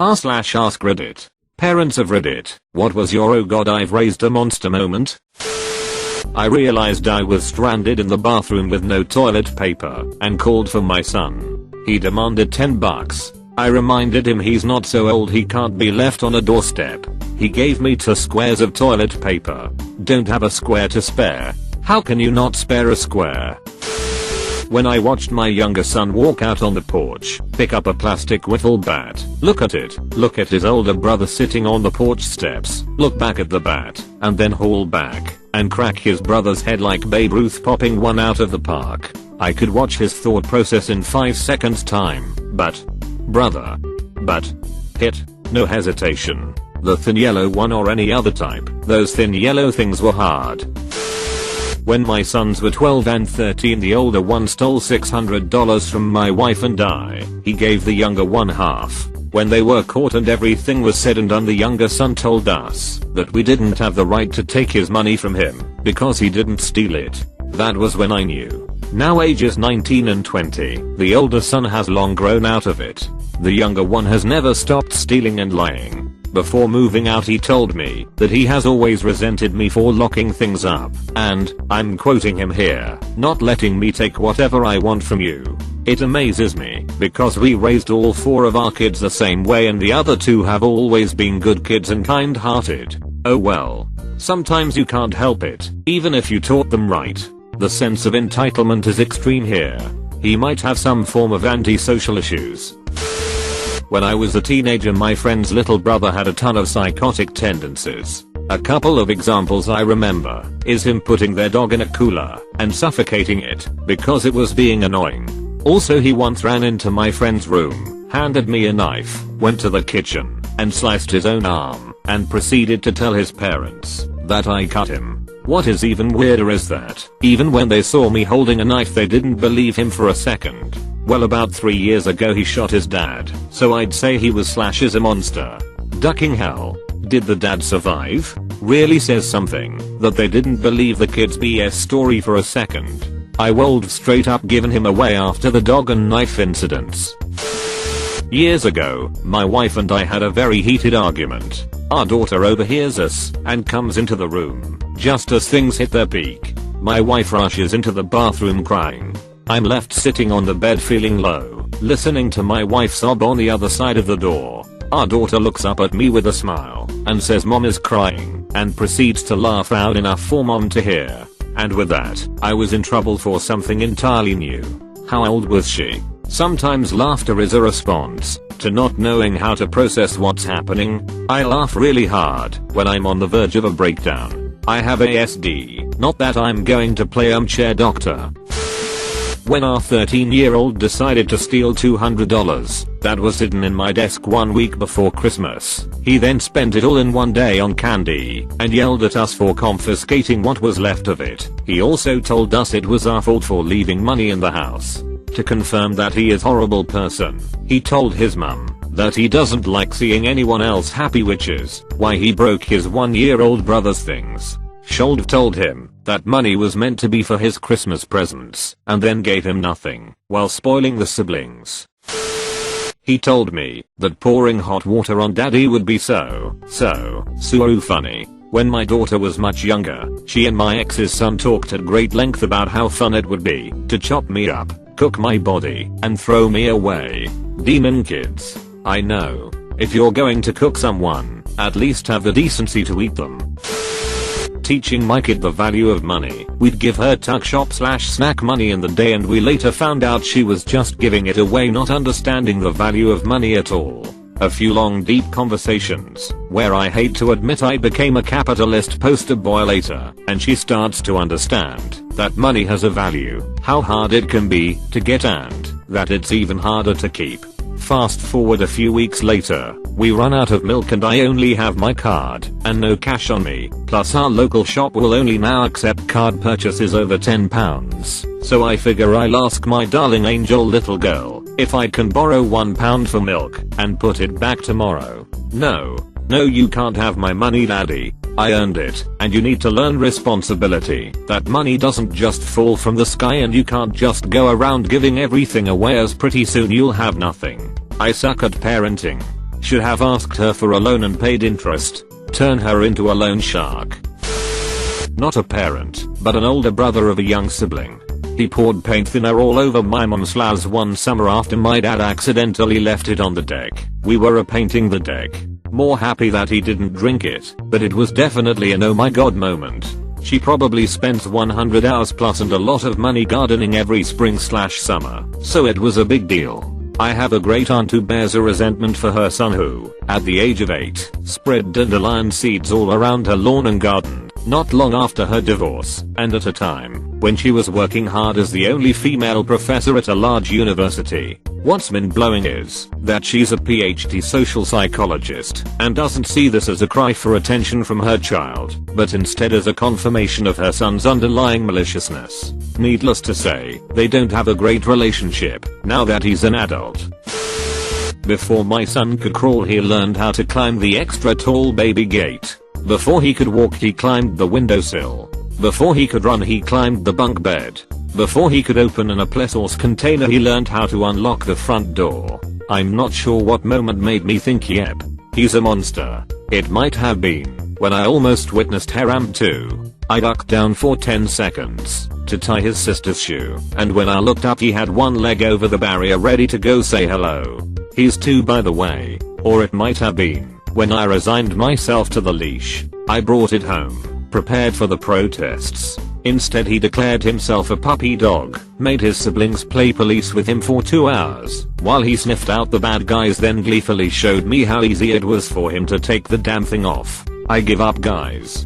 r/AskReddit. Parents of Reddit, what was your "oh god I've raised a monster" moment? I realized I was stranded in the bathroom with no toilet paper and called for my son. He demanded $10. I reminded him he's not so old he can't be left on a doorstep. He gave me 2 squares of toilet paper. Don't have a square to spare. How can you not spare a square? When I watched my younger son walk out on the porch, pick up a plastic wiffle bat, look at it, look at his older brother sitting on the porch steps, look back at the bat, and then haul back, and crack his brother's head like Babe Ruth popping one out of the park, I could watch his thought process in 5 seconds time. But, brother. But, hit, no hesitation. The thin yellow one or any other type, those thin yellow things were hard. When my sons were 12 and 13, the older one stole $600 from my wife and I. He gave the younger one half. When they were caught and everything was said and done, the younger son told us that we didn't have the right to take his money from him because he didn't steal it. That was when I knew. Now ages 19 and 20, the older son has long grown out of it. The younger one has never stopped stealing and lying. Before moving out, he told me that he has always resented me for locking things up and, I'm quoting him here, not letting me take whatever I want from you. It amazes me because we raised all 4 of our kids the same way and the other 2 have always been good kids and kind-hearted. Oh well. Sometimes you can't help it, even if you taught them right. The sense of entitlement is extreme here. He might have some form of antisocial issues. When I was a teenager, my friend's little brother had a ton of psychotic tendencies. A couple of examples I remember is him putting their dog in a cooler and suffocating it because it was being annoying. Also, he once ran into my friend's room, handed me a knife, went to the kitchen, and sliced his own arm, and proceeded to tell his parents that I cut him. What is even weirder is that, even when they saw me holding a knife, they didn't believe him for a second. Well, about 3 years ago he shot his dad, so I'd say he was / a monster. Ducking hell. Did the dad survive? Really says something that they didn't believe the kid's BS story for a second. I would straight up given him away after the dog and knife incidents. Years ago, my wife and I had a very heated argument. Our daughter overhears us and comes into the room just as things hit their peak. My wife rushes into the bathroom crying. I'm left sitting on the bed feeling low, listening to my wife sob on the other side of the door. Our daughter looks up at me with a smile and says mom is crying, and proceeds to laugh loud enough for mom to hear. And with that, I was in trouble for something entirely new. How old was she? Sometimes laughter is a response to not knowing how to process what's happening. I laugh really hard when I'm on the verge of a breakdown. I have ASD, not that I'm going to play armchair doctor. When our 13-year-old decided to steal $200 that was hidden in my desk 1 week before Christmas, he then spent it all in one day on candy and yelled at us for confiscating what was left of it. He also told us it was our fault for leaving money in the house. To confirm that he is a horrible person, he told his mum that he doesn't like seeing anyone else happy, which is why he broke his 1-year-old brother's things. Shold told him that money was meant to be for his Christmas presents and then gave him nothing while spoiling the siblings. He told me that pouring hot water on daddy would be so funny. When my daughter was much younger, she and my ex's son talked at great length about how fun it would be to chop me up, cook my body, and throw me away. Demon kids. I know. If you're going to cook someone, at least have the decency to eat them. Teaching my kid the value of money. We'd give her tuck shop / snack money in the day, and we later found out she was just giving it away, not understanding the value of money at all. A few long deep conversations, where I hate to admit I became a capitalist poster boy later, and she starts to understand that money has a value, how hard it can be to get, and that it's even harder to keep. Fast forward a few weeks later, we run out of milk and I only have my card and no cash on me, plus our local shop will only now accept card purchases over £10. So I figure I'll ask my darling angel little girl if I can borrow £1 for milk and put it back tomorrow. No, you can't have my money, daddy. I earned it, and you need to learn responsibility. That money doesn't just fall from the sky and you can't just go around giving everything away, as pretty soon you'll have nothing. I suck at parenting. Should have asked her for a loan and paid interest. Turn her into a loan shark. Not a parent, but an older brother of a young sibling. He poured paint thinner all over my mom's blouse one summer after my dad accidentally left it on the deck. We were repainting the deck. More happy that he didn't drink it, but it was definitely an oh my god moment. She probably spent 100 hours plus and a lot of money gardening every spring/summer, so it was a big deal. I have a great aunt who bears a resentment for her son who, at the age of 8, spread dandelion seeds all around her lawn and garden, not long after her divorce, and at a time when she was working hard as the only female professor at a large university. What's mind-blowing is that she's a PhD social psychologist and doesn't see this as a cry for attention from her child, but instead as a confirmation of her son's underlying maliciousness. Needless to say, they don't have a great relationship now that he's an adult. Before my son could crawl, he learned how to climb the extra tall baby gate. Before he could walk, he climbed the windowsill. Before he could run, he climbed the bunk bed. Before he could open an apple sauce container, he learned how to unlock the front door. I'm not sure what moment made me think yep, he's a monster. It might have been when I almost witnessed Haram 2. I ducked down for 10 seconds to tie his sister's shoe, and when I looked up he had one leg over the barrier ready to go say hello. He's 2 by the way, or it might have been when I resigned myself to the leash. I brought it home, prepared for the protests. Instead he declared himself a puppy dog, made his siblings play police with him for 2 hours, while he sniffed out the bad guys, then gleefully showed me how easy it was for him to take the damn thing off. I give up, guys.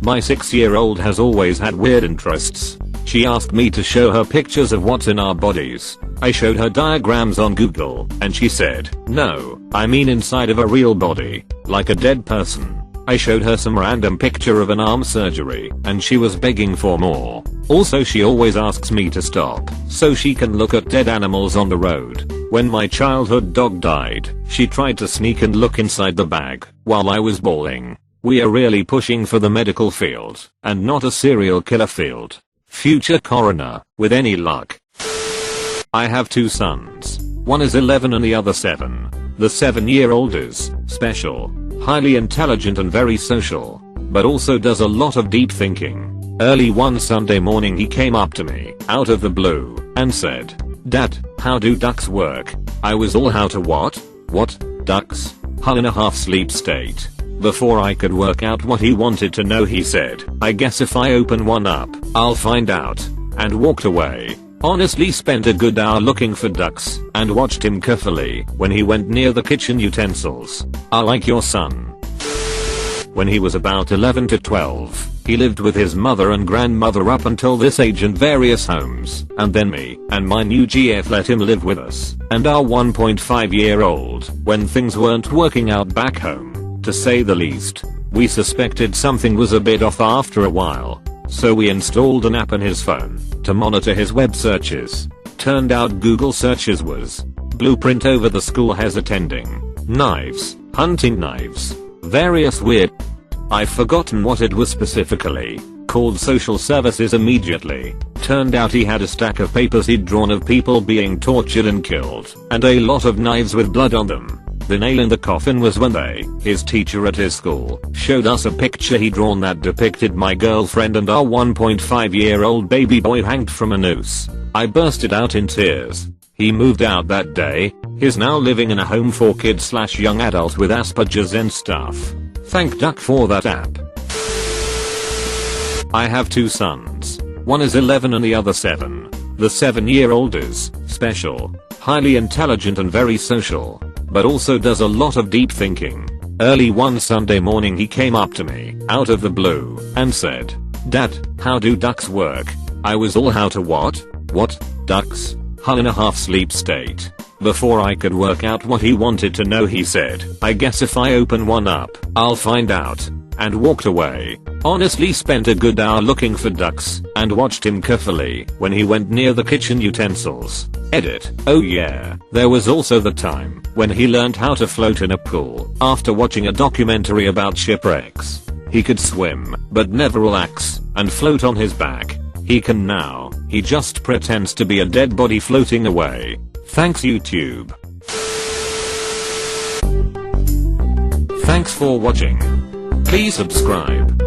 My 6-year-old has always had weird interests. She asked me to show her pictures of what's in our bodies. I showed her diagrams on Google, and she said, no, I mean inside of a real body, like a dead person. I showed her some random picture of an arm surgery, and she was begging for more. Also, she always asks me to stop so she can look at dead animals on the road. When my childhood dog died, she tried to sneak and look inside the bag while I was bawling. We are really pushing for the medical field, and not a serial killer field. Future coroner, with any luck. I have 2 sons. One is 11 and the other 7. The 7-year-old is special, highly intelligent and very social, but also does a lot of deep thinking. Early one Sunday morning he came up to me, out of the blue, and said, Dad, how do ducks work? I was all how to what? What? Ducks? Hull in a half sleep state. Before I could work out what he wanted to know, he said, I guess if I open one up, I'll find out, and walked away. Honestly, spent a good hour looking for ducks and watched him carefully when he went near the kitchen utensils. I like your son. When he was about 11 to 12, he lived with his mother and grandmother up until this age in various homes, and then me and my new GF let him live with us and our 1.5-year-old when things weren't working out back home. To say the least, we suspected something was a bit off after a while, so we installed an app on his phone to monitor his web searches. Turned out Google searches was blueprint over the school has attending, knives, hunting knives, various weird. I've forgotten what it was specifically. Called social services immediately. Turned out he had a stack of papers he'd drawn of people being tortured and killed, and a lot of knives with blood on them. The nail in the coffin was when his teacher at his school, showed us a picture he'd drawn that depicted my girlfriend and our 1.5-year-old baby boy hanged from a noose. I bursted out in tears. He moved out that day. He's now living in a home for kids/young adults with Asperger's and stuff. Thank Duck for that app. I have 2 sons. One is 11 and the other 7. The 7-year-old is special, highly intelligent and very social, but also does a lot of deep thinking. Early one Sunday morning he came up to me, out of the blue, and said, Dad, how do ducks work? I was all how to what? What? Ducks? Hull in a half sleep state. Before I could work out what he wanted to know, he said, I guess if I open one up, I'll find out, and walked away. Honestly, spent a good hour looking for ducks and watched him carefully when he went near the kitchen utensils. Edit. Oh yeah, there was also the time when he learned how to float in a pool after watching a documentary about shipwrecks. He could swim, but never relax and float on his back. He can now. He just pretends to be a dead body floating away. Thanks YouTube. Thanks for watching. Please subscribe.